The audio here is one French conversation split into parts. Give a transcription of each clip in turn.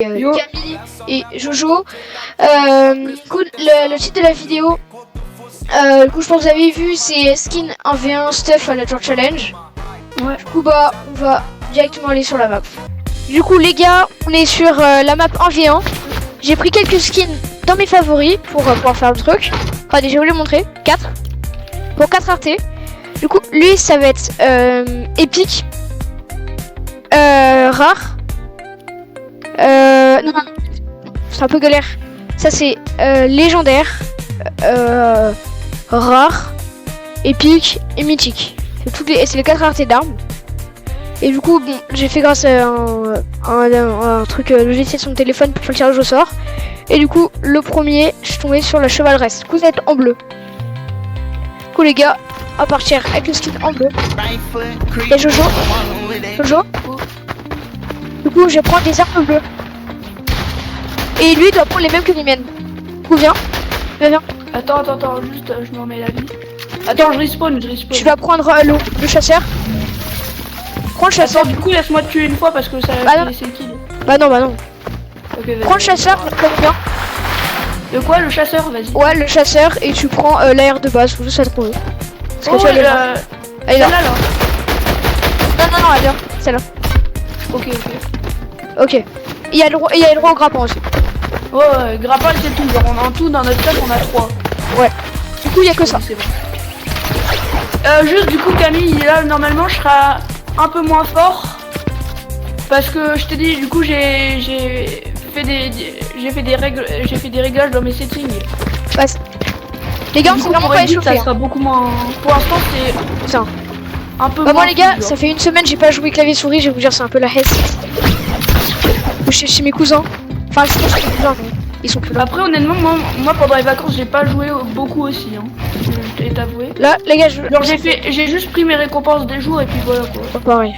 Camille et Jojo. Du coup, le titre de la vidéo, du coup, je pense que vous avez vu, c'est Skin 1v1 Stuff à la Tour Challenge. Ouais. Du coup, bah, on va directement aller sur la map. Du coup, les gars, on est sur la map 1v1. J'ai pris quelques skins dans mes favoris pour pouvoir faire le truc. Enfin, déjà, je vais vous les montrer. 4. Pour 4 RT. Du coup, lui, ça va être épique. Rare. Non, c'est un peu galère. Ça, c'est légendaire. Rare. Épique et mythique. C'est les 4 raretés d'armes. Et du coup, bon, j'ai fait grâce à un truc logiciel sur mon téléphone pour faire le tirage au sort. Et du coup, le premier, je suis tombé sur la chevaleresse. Du coup, ça va être en bleu. Du coup, les gars, à partir avec le skin en bleu. Et Jojo. Jojo. Du coup, je vais prendre des armes bleues. Et lui, il doit prendre les mêmes que les miennes. Du coup, viens. Viens. Attends, juste, je m'en mets la vie. Attends, je respawn. Tu vas prendre le chasseur. Prends le chasseur. Attends, du coup, laisse-moi te tuer une fois parce que ça Bah va laisser le kill. Bah non. Okay, prends le chasseur, comme bien. De quoi, le chasseur? Vas-y. Ouais, le chasseur, et tu prends l'AR de base, faut juste la trouver. Parce que tu elle est là. Elle est là. Non, elle est là. Celle-là. Ok. Il y a le droit au grappin aussi. Ouais, grappin, c'est tout. Genre, en tout, dans notre table, on a 3. Ouais. Du coup, il y a que ça. C'est bon. Juste, du coup, Camille, là, normalement, je serai un peu moins fort. Parce que je t'ai dit, du coup, j'ai fait des réglages dans mes settings. Ouais. Les gars, on s'est vraiment pas échauffé. Ça sera beaucoup moins. Pour l'instant, c'est ça. Un peu bah, moins. Moi, les gars, ça fait une semaine, j'ai pas joué clavier souris. Je vais vous dire, c'est un peu la hesse. Chez mes cousins. Enfin, je pense que mes cousins, ils sont plus là. Après, honnêtement, moi pendant les vacances, j'ai pas joué beaucoup aussi. Hein. Je t'ai avoué. Là, les gars, j'ai juste pris mes récompenses des jours et puis voilà quoi. Pas pareil.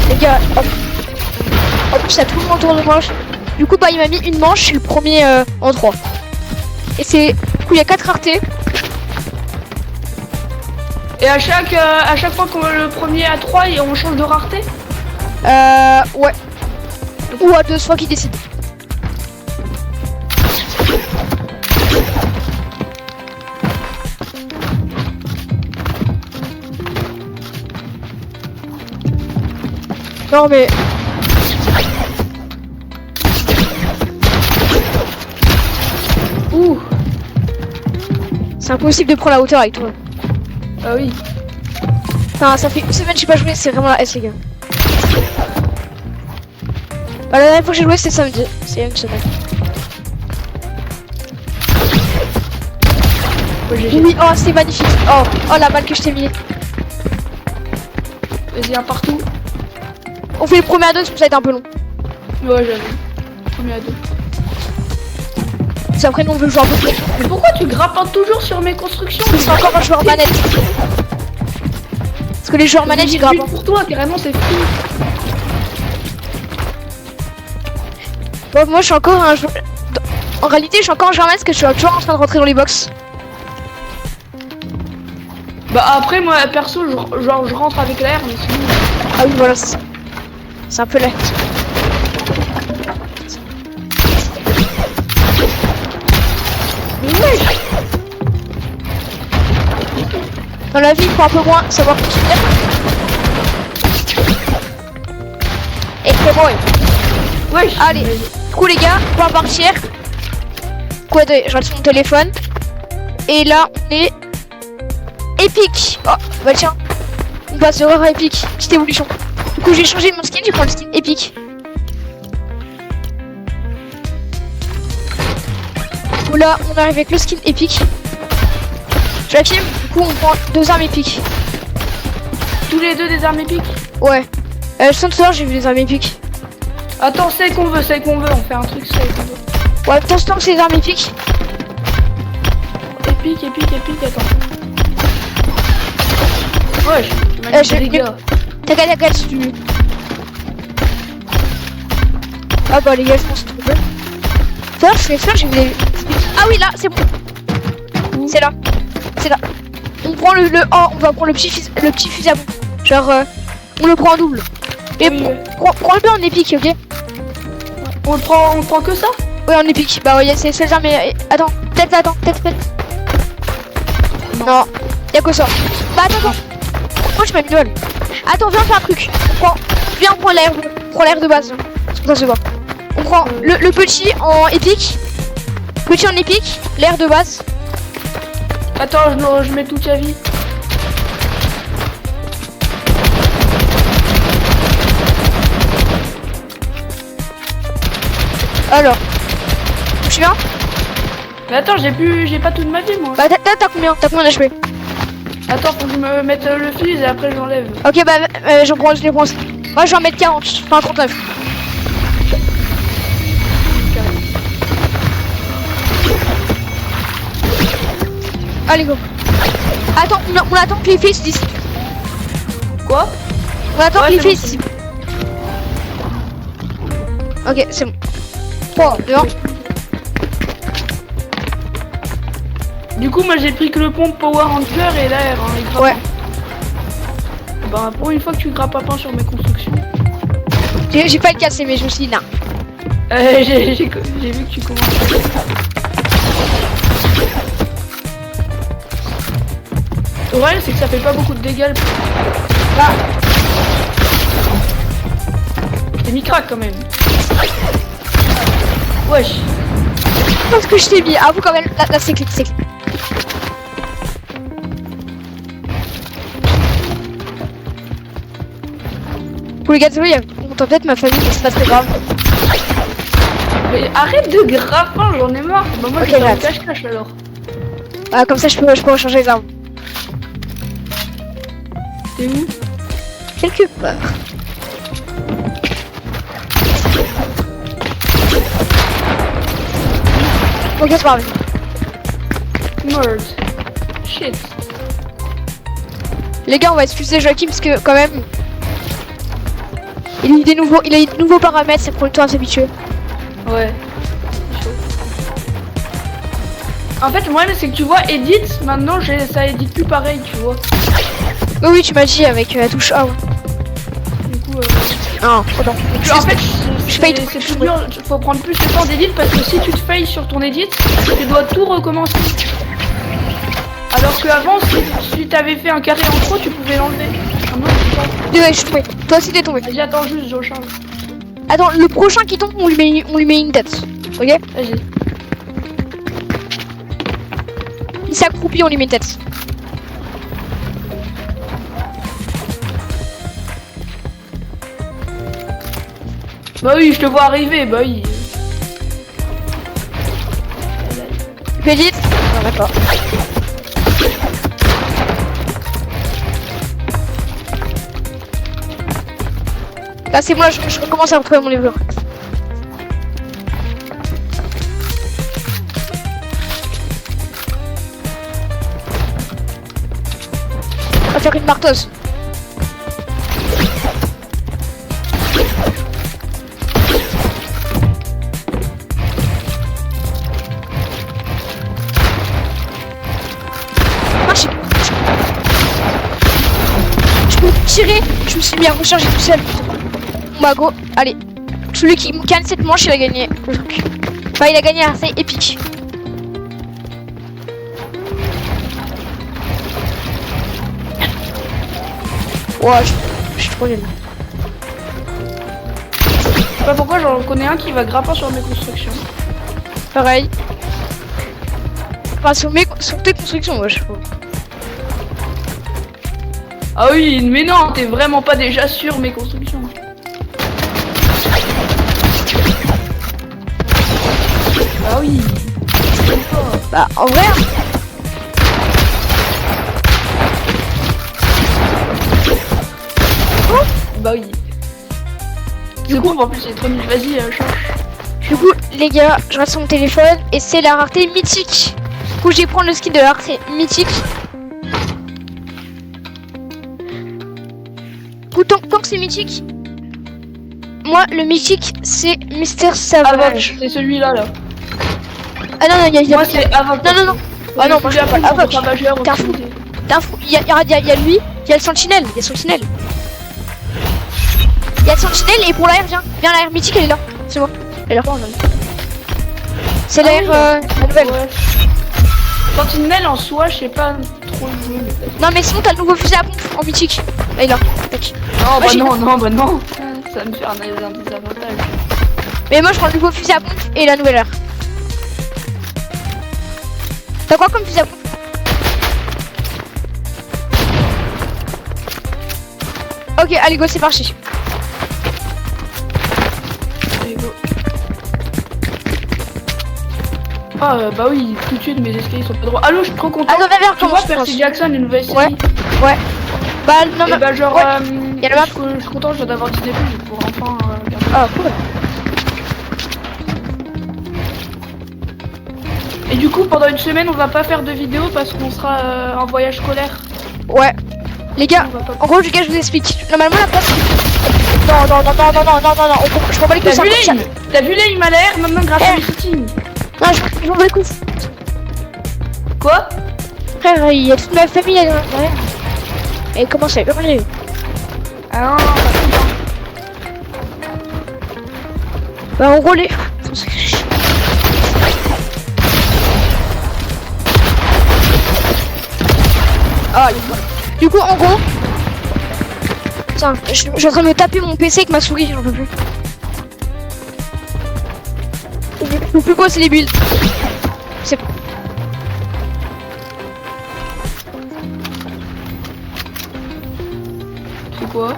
Les gars, hop. En plus, ça tout le monde autour de moi. Du coup, bah, il m'a mis une manche, je suis le premier en 3. Et c'est. Du coup, il y a 4 raretés. Et à chaque fois qu'on le premier à 3, on change de rareté? Ouais. Ou à 2 fois qui décide. Non mais... Ouh. C'est impossible de prendre la hauteur avec toi. Ah oui. Enfin, ça fait une semaine que j'ai pas joué, c'est vraiment la S les gars. Bah, la dernière fois que j'ai joué c'était samedi, c'est une semaine. Oui, oh c'est magnifique. Oh la balle que je t'ai mis. Vas-y, un partout. On fait le premier à 2, ça va être un peu long. Ouais, j'avoue. Premier à 2. C'est après nous on veut jouer un peu plus. Mais pourquoi tu grappes toujours sur mes constructions? C'est encore un joueur manette. Parce que les joueurs manettes ils grappent. Pour toi, carrément, c'est fou. Bon, moi je suis encore un joueur. En réalité, je suis encore un joueur manette parce que je suis toujours en train de rentrer dans les box. Bah, après, moi perso, je rentre avec l'air, mais sinon. Ah oui, voilà, c'est un peu laid. Dans la vie, il faut un peu moins savoir ce que tu veux. Et c'est bon. Ouais. Allez, du coup les gars, on va partir. Quoi de... Je regarde sur mon téléphone. Et là, on est... épique. Oh, bah tiens. On passe de rare à épique. Petite évolution. Du coup, j'ai changé mon skin, je prends le skin épique. Du coup là, on arrive avec le skin épique. Je la filme, du coup on prend 2 armes épiques. Tous les deux des armes épiques? Ouais. Je sens tout à l'heure j'ai vu des armes épiques. Attends, c'est qu'on veut, on fait un truc, c'est qu'on veut. Ouais, pour ce temps que c'est des armes épiques. Épique, attends. Ouais, T'inquiète, tu... Ah bah les gars, je pense que c'est bon. D'ailleurs, je fais ça, j'ai vu des... Ah oui, là, c'est bon. C'est là. C'est là. On prend oh, on va prendre le petit fusil à pompe. Genre, on le prend en double. Et Oui. prends-le bien en épique, ok? On prend que ça? Ouais, en épique. Bah ouais, c'est ça, mais attends, peut-être. Non, y'a que ça. Bah attends. Moi je mets une duel. Attends, viens faire un truc. Viens, on prend l'air de base. C'est pour ça se voit. On prend le petit en épique. Petit en épique, l'air de base. Attends, je mets toute la vie. Alors, tu viens? Mais attends, j'ai pas toute ma vie moi. Bah t'as combien d'HP? Attends, faut que je me mette le fusil et après j'enlève. Ok, bah je les prends. Moi je vais en mettre 40, enfin 39. Allez go. Attends, on attend que les filles se disent. Quoi? On attend que les c'est filles se disent. Ok, c'est bon. 3, 2, 1. Du coup, moi j'ai pris que le pompe Power Anchor et l'air. Hein, les Ouais. Bah, pour une fois que tu grappes pas pain sur mes constructions. J'ai pas le casser, mais je me suis dit non. J'ai vu que tu commences. Le problème, c'est que ça fait pas beaucoup de dégâts. Là. T'es mi-crack quand même. Wesh. Parce que je t'ai mis. Avoue quand même. Là c'est clic, Pour les gars, désolé, on entend peut-être ma famille, mais c'est pas très grave. Mais arrête de grappin, j'en ai marre. Bah moi Ok, je vais grave. cache-cache alors. Ah, comme ça je peux recharger les armes. T'es où? Quelque part. Ok, c'est pas grave. Merde. Shit. Les gars, on va excuser Joachim parce que quand même. Il a eu des nouveaux paramètres, ça prend le temps à s'habituer. Ouais. Chaud. En fait, le problème c'est que tu vois, edit, maintenant ça édite plus pareil, tu vois. Oh oui, tu m'as dit avec la touche A. Ouais. Du coup, Non, pardon. en fait, je paye c'est plus dur, faut prendre plus de temps d'édit parce que si tu te failles sur ton edit, tu dois tout recommencer. Alors qu'avant, si t'avais fait un carré en trop, tu pouvais l'enlever. Maintenant, tu peux pas. Ouais, je suis tombé. Toi aussi t'es tombé. Vas-y, attends juste, je recharge. Attends, le prochain qui tombe, on lui met une tête. Ok? Vas-y. Il s'accroupit, on lui met une tête. Bah oui, je te vois arriver, bah oui. Fais vite. Non, d'accord. Là c'est moi, je recommence à retrouver mon livre. On va faire une marteuse. Marche. Je peux tirer, je me suis mis à recharger tout seul. Bah go, allez. Celui qui gagne cette manche, il a gagné le truc. Enfin, il a gagné un essai épique. Ouais, je suis trop nul. Je sais pas pourquoi j'en connais un qui va grimper sur mes constructions. Pareil. Enfin, sur tes constructions, ouais, je crois. Ah oui, mais non, t'es vraiment pas déjà sur mes constructions. Ah oui. Bah, en vrai. Bah oui. Du coup, en plus, c'est trop nul. Vas-y, change. Du coup, les gars, je reste sur mon téléphone et c'est la rareté mythique. Du coup, je vais prendre le skin de la rareté mythique. Du coup, tant que c'est mythique, moi, le mythique, c'est Mister Avoc, Savage. c'est celui-là là. Ah non, non, il y a... Moi c'est Avoc. Non, non, non. Ah non, moi je après pas Avoc. Ravageur. T'es un fou. T'es un fou. Il y a lui, il y a le sentinelle. Il y a le sentinelle. Il y a le sentinelle et pour l'air, viens. Viens, l'air mythique, elle est là. C'est moi. Elle est là. C'est l'air la nouvelle. Ouais. Sentinelle en soi, je sais pas trop jouer. Non, mais sinon, t'as le nouveau fusil à pompe en mythique. Là, il est là. Tac. Non, Moi, j'ai- non. Ça va me faire un désavantage. Mais moi, je prends le nouveau fusil à pompe et la nouvelle heure. T'as quoi comme fusil à pompe? Ok, allez, go, c'est parti. Allez, go. Ah bah oui, tout de suite mes escaliers sont pas droits. Allô, je suis trop content. Attends, viens, Tu vois comment Percy Jackson, une nouvelle série. Ouais. Bah, non, Et mais... bah genre, ouais. Y a la map. je suis content, je viens d'avoir 10 débuts, je vais pouvoir enfin regarder. Ah, cool. Et du coup, pendant une semaine, on va pas faire de vidéo parce qu'on sera en voyage scolaire. Ouais. Les gars, On va pas... en gros, les gars, je vous explique. Normalement, la place... Non, je m'en bats les couilles. T'as vu ça- l'aim? T'as vu l'aim à l'air maintenant grâce à Eh. mes settings? Non, je m'en bats les couilles. Quoi? Frère, il y a toute ma famille là derrière. Et elle commence à hurler. Ah non, Bah, en gros, les... Ah, du coup, en gros... Tiens, je suis en train de me taper mon PC avec ma souris, j'en peux plus. Le plus beau, c'est les builds. C'est... c'est quoi?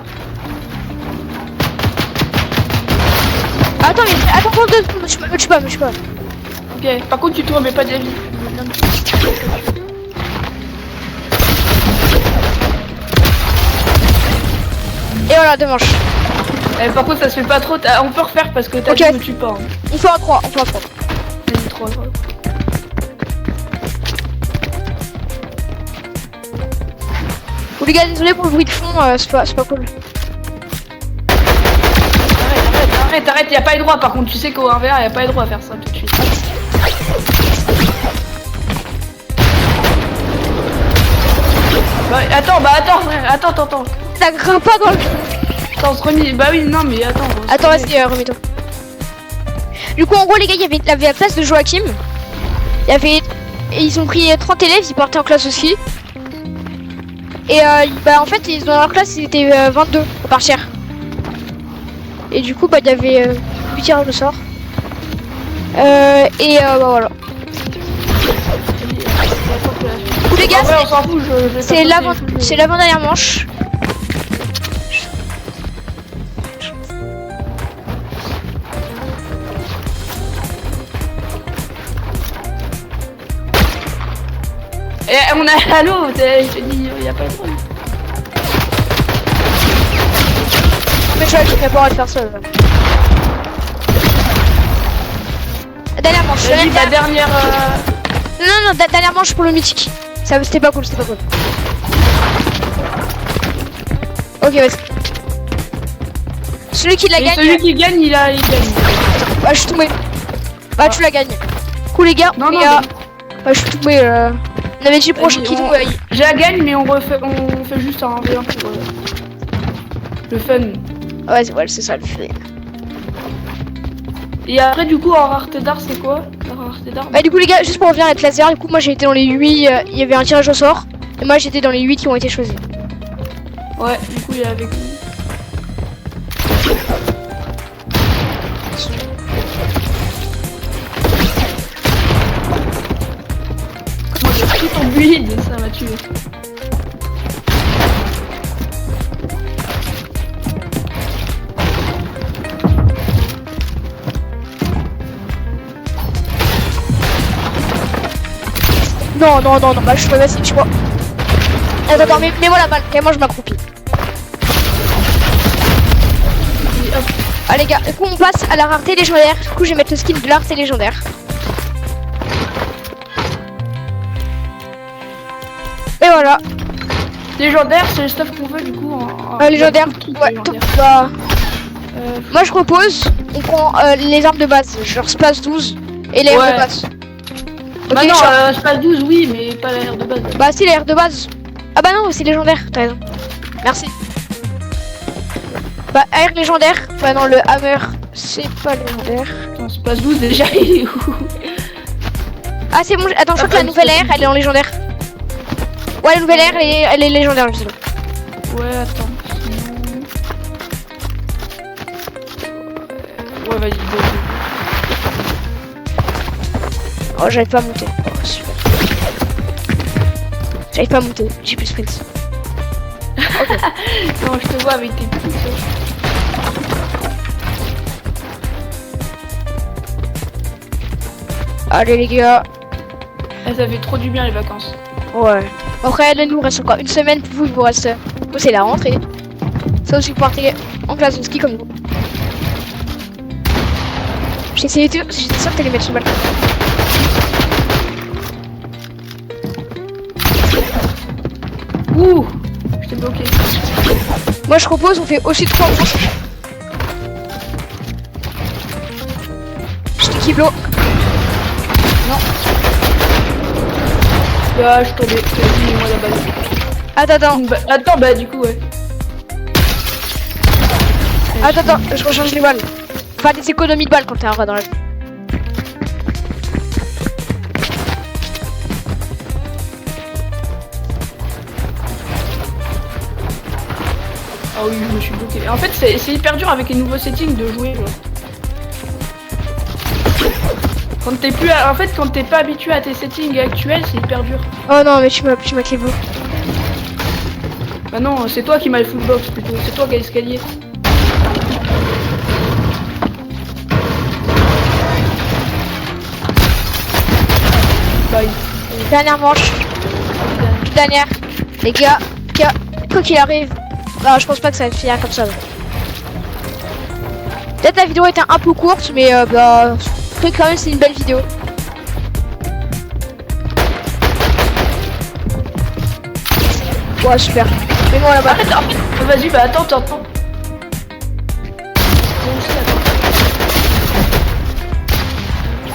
Attends, mais... Attends, me tue pas. Ok, par contre, tu te remets pas de la vie. Et voilà, deux manches. Par contre, ça se fait pas trop. On peut refaire parce que t'as Ok. dit me tue pas. Hein. On fait un 3, on fait un 3. Vas-y, 3. Ou les gars, désolé pour le bruit de fond, c'est pas cool. Arrête, y'a pas les droits par contre, tu sais qu'au 1v1 y'a pas les droits à faire ça tout de suite. Attends, frère, attends. Ça grimpe pas dans le... Attends, on se remet. Bah oui, non, mais attends. on se Attends, remet. vas-y, remets-toi. Du coup, en gros, les gars, il y avait la place de Joachim. Il y avait... Ils ont pris 30 élèves, ils partaient en classe aussi. Et bah en fait, dans leur classe, ils étaient 22 à partir. Et du coup, bah il y avait 8 tirages au sort. Bah voilà. Du coup, les gars, En vrai, on s'en fout, je vais c'est pas l'avant, sauter, je- c'est l'avant-dernière manche. Et on a. Allô, je te dis, y'a pas de droit. Mais je vais pas le droit de faire ça. Dernière manche. Vas-y, la dernière. Non, dernière manche pour le mythique. Ça, c'était pas cool. Ok, vas-y. Celui qui la Et gagne. celui qui gagne, il gagne. Bah, je suis tombé. Bah, tu la gagnes. Cool, les gars. Non, mais, non, bah, je suis tombé. On avait dit prochain qui tombe. Je la gagne, mais on fait juste un 1v1 pour le fun. Ouais, c'est ça le fait. Et après, du coup, en rareté d'art, c'est quoi? La rareté d'art? Bah, du coup, les gars, juste pour revenir avec laser, du coup, moi j'ai été dans les 8. Il y avait un tirage au sort. Et moi j'étais dans les 8 qui ont été choisis. Ouais, du coup, il est avec nous. Comment j'ai pris ton build? Ça m'a tué. Non, bah, je suis pas facile, je crois. Attends, mets-moi la balle, et moi je m'accroupis. Et hop. Ah, les gars, du coup, on passe à la rareté légendaire. Du coup, je vais mettre le skin de la rareté légendaire. Et voilà. Légendaire, c'est le stuff qu'on veut, du coup. Légendaire, Truc ouais, légendaire. bah, Moi je propose, on prend les armes de base, genre Splash 12 et les Ouais. R de base. Bah Ok, non, genre- Space 12 oui, mais pas la R de base. Bah si, les R de base. Ah bah non, c'est légendaire, t'as raison. Merci. Bah R légendaire, bah non, le hammer, c'est pas légendaire. Attends, Space 12 déjà, il est où? Ah c'est bon, attends, je crois que la nouvelle R, elle est en légendaire. Ouais, la nouvelle R, elle est légendaire, je sais pas. Ouais, attends. sinon- Ouais, vas-y, go. Oh, j'arrive pas à monter. Oh, super. J'arrive pas à monter, j'ai plus sprint. Non, je te vois avec tes petits sauts. Allez les gars. Ah, ça fait trop du bien les vacances. Ouais. Après, là, il nous reste encore une semaine pour vous, il vous reste. C'est la rentrée. Ça aussi, vous partez en classe de ski comme nous. J'ai essayé tout, j'étais sûr que t'allais mettre sur le balcon. Ouh, je t'ai bloqué. Moi, je propose, on fait aussi 3 manches. Je t'équipe l'eau. Ah, je tombais. Vas-y, moi la balle. Attends, Attends, bah du coup, ouais. attends, je recharge les balles. Pas des économies de balles quand t'es un rat dans la vie. Ah oui, je me suis bloqué. En fait, c'est hyper dur avec les nouveaux settings de jouer. Genre. Quand t'es plus, en fait, quand t'es pas habitué à tes settings actuels, c'est hyper dur. Oh non, mais tu m'as clé beau. Bah non, c'est toi qui m'as le full box plutôt. C'est toi qui as l'escalier. Bye. Dernière manche. Toute dernière. Les gars, quoi qu'il arrive, bah, je pense pas que ça va finir comme ça. Peut-être la vidéo était un peu courte, mais bah, je trouve quand même c'est une belle vidéo. Ouais, super. Mets-moi là-bas. Arrête, en fait, vas-y, bah attends.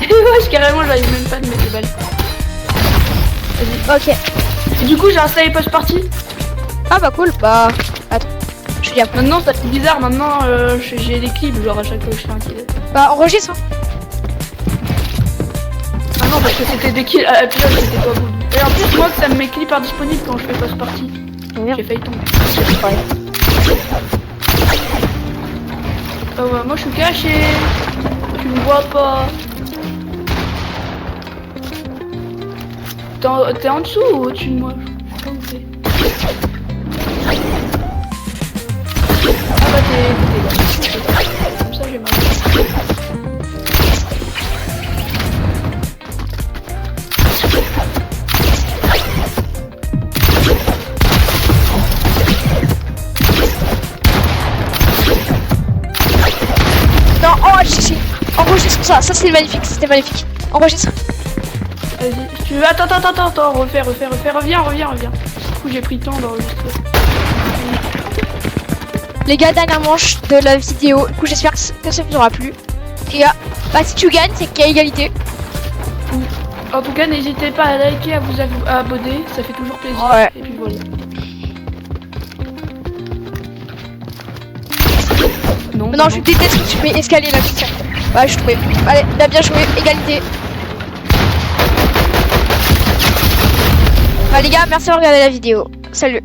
Wesh, carrément, j'arrive même pas de mettre les balles. Vas-y. Ok. Et du coup, j'ai installé post party. Ah bah cool. Bah, attends. Je suis bien. Maintenant, ça fait bizarre. Maintenant, j'ai des clips, genre à chaque fois que je fais un kill. Bah, enregistre. Hein. Ah non, parce que c'était des kills. Ah, puis là, c'était pas bon. Et en plus, moi, ça me met clip indisponible quand je fais post party. Merde. J'ai failli tomber. Ouais. Oh, ouais, moi, je suis caché. Tu me vois pas. T'es en dessous ou au-dessus de moi? Je sais pas où t'es. Ah bah t'es là. Comme ça j'ai mal. Non, oh, enregistre ça. Ça, c'était magnifique. C'était magnifique. Enregistre. Vas-y, si tu veux. Attends, refais, reviens. Du coup j'ai pris le temps d'enregistrer. Les gars, dernière manche de la vidéo. Du coup, j'espère que ça vous aura plu. Les gars, bah si tu gagnes, c'est qu'il y a égalité. En tout cas, n'hésitez pas à liker, à vous abonner, ça fait toujours plaisir. Ouais. Et puis voilà. Non, je déteste que tu mets escalier là, putain. Ouais, je trouvais. Allez, t'as bien joué, égalité. Bah les gars, merci d'avoir regardé la vidéo. Salut.